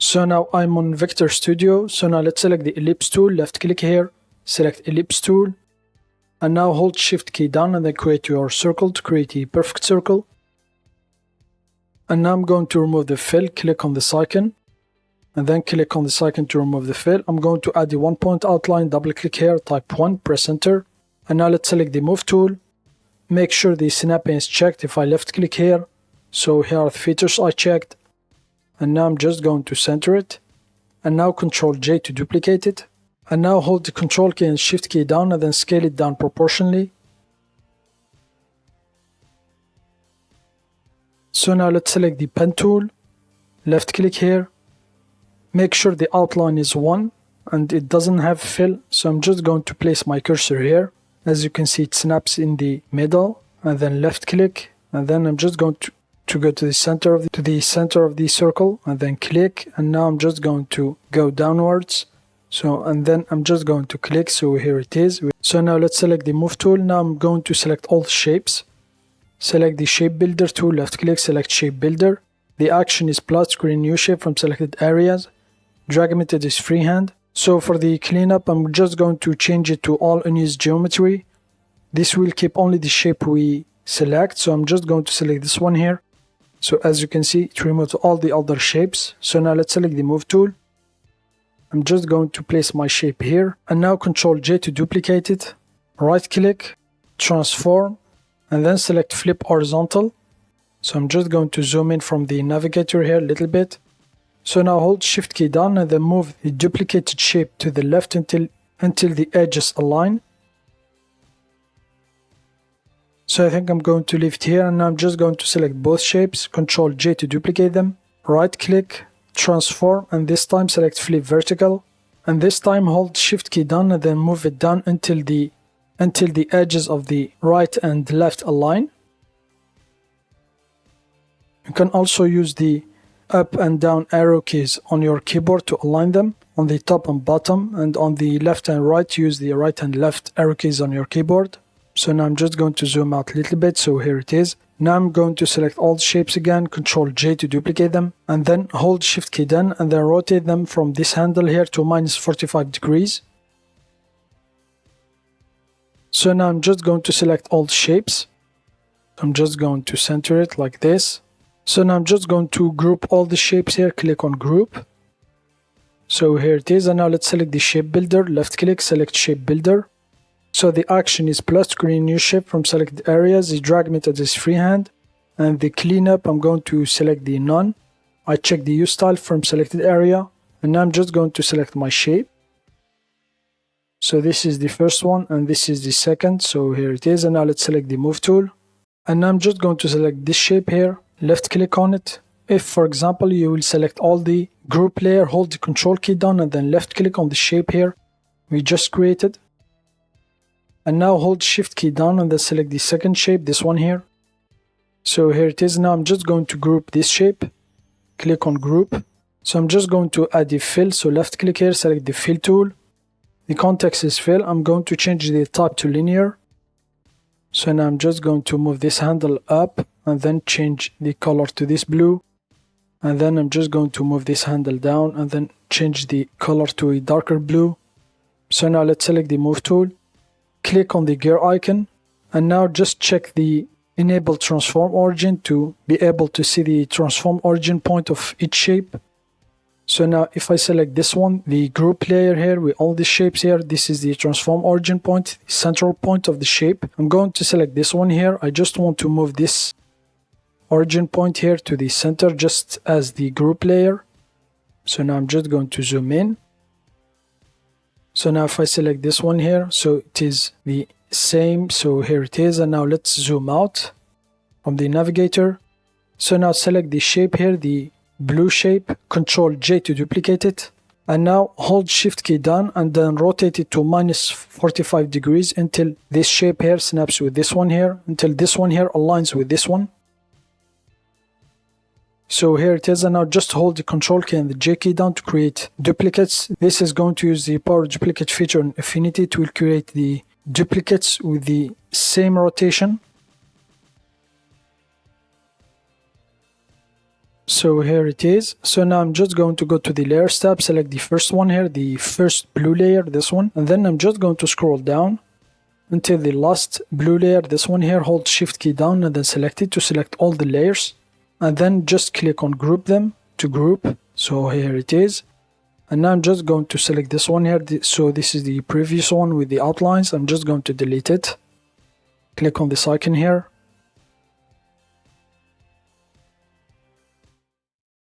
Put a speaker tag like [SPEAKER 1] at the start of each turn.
[SPEAKER 1] So now I'm on Vector Studio. So now let's select the ellipse tool, left click here, select ellipse tool, and now hold shift key down and then create your circle to create a perfect circle. And now I'm going to remove the fill, click on this icon, and then click on this icon to remove the fill. I'm going to add the 1 point outline, double click here, type 1, press enter. And now let's select the move tool. Make sure the snapping is checked. If I left click here, so here are the features I checked. And now I'm just going to center it. And now Ctrl J to duplicate it. And now hold the Control key and Shift key down and then scale it down proportionally. So now let's select the pen tool, left click here. Make sure the outline is 1 and it doesn't have fill. So I'm just going to place my cursor here. As you can see, it snaps in the middle, and then left click, and then I'm just going to go to the center of the circle, and then click, and now I'm just going to go downwards. So and then I'm just going to click. So here it is. So now let's select the move tool. Now I'm going to select all shapes. Select the shape builder tool, left click, select shape builder. The action is plus, create new shape from selected areas. Drag them into this freehand. So for the cleanup, I'm just going to change it to all unused geometry. This will keep only the shape we select. So I'm just going to select this one here. So as you can see, it removes all the other shapes. So now let's select the move tool. I'm just going to place my shape here. And now Ctrl J to duplicate it. Right click, transform, and then select flip horizontal. So I'm just going to zoom in from the navigator here a little bit. So now hold shift key down and then move the duplicated shape to the left until the edges align. So I think I'm going to leave it here, and now I'm just going to select both shapes, Ctrl J to duplicate them, right click, transform, and this time select flip vertical, and this time hold shift key down and then move it down until the edges of the right and left align. You can also use the up and down arrow keys on your keyboard to align them on the top and bottom, and on the left and right use the right and left arrow keys on your keyboard. So now I'm just going to zoom out a little bit. So here it is. Now I'm going to select all the shapes again, Ctrl J to duplicate them, and then hold shift key down and then rotate them from this handle here to -45 degrees. So now I'm just going to select all the shapes. I'm just going to center it like this. So now I'm just going to group all the shapes here, click on group. So here it is, and now let's select the shape builder, left click, select shape builder. So the action is plus, create new shape from selected areas, you drag me to this freehand, and the cleanup I'm going to select the none. I check the use style from selected area, and now I'm just going to select my shape. So this is the first one and this is the second, so here it is, and now let's select the move tool. And now I'm just going to select this shape here. Left click on it. If for example you will select all the group layer, hold the Control key down and then left click on the shape here we just created. And now hold shift key down and then select the second shape, this one here. So here it is. Now I'm just going to group this shape. Click on group. So I'm just going to add the fill. So left click here, select the fill tool. The context is fill. I'm going to change the type to linear. So now I'm just going to move this handle up and then change the color to this blue, and then I'm just going to move this handle down and then change the color to a darker blue. So now let's select the move tool, click on the gear icon, and now just check the enable transform origin to be able to see the transform origin point of each shape. So now if I select this one, the group layer here with all the shapes here, this is the transform origin point, the central point of the shape. I'm going to select this one here. I just want to move this origin point here to the center just as the group layer. So now I'm just going to zoom in. So now if I select this one here, so it is the same. So here it is, and now let's zoom out from the navigator. So now select the shape here, the blue shape, Ctrl J to duplicate it, and now hold shift key down and then rotate it to -45 degrees until this shape here snaps with this one here, until this one here aligns with this one. So here it is, and now just hold the Control key and the J key down to create duplicates. This is going to use the power duplicate feature in Affinity to create the duplicates with the same rotation. So here it is. So now I'm just going to go to the layers tab, select the first one here, the first blue layer, this one, and then I'm just going to scroll down until the last blue layer, this one here. Hold shift key down and then select it to select all the layers, and then just click on group them to group. So here it is. And now I'm just going to select this one here. So this is the previous one with the outlines. I'm just going to delete it. Click on this icon here.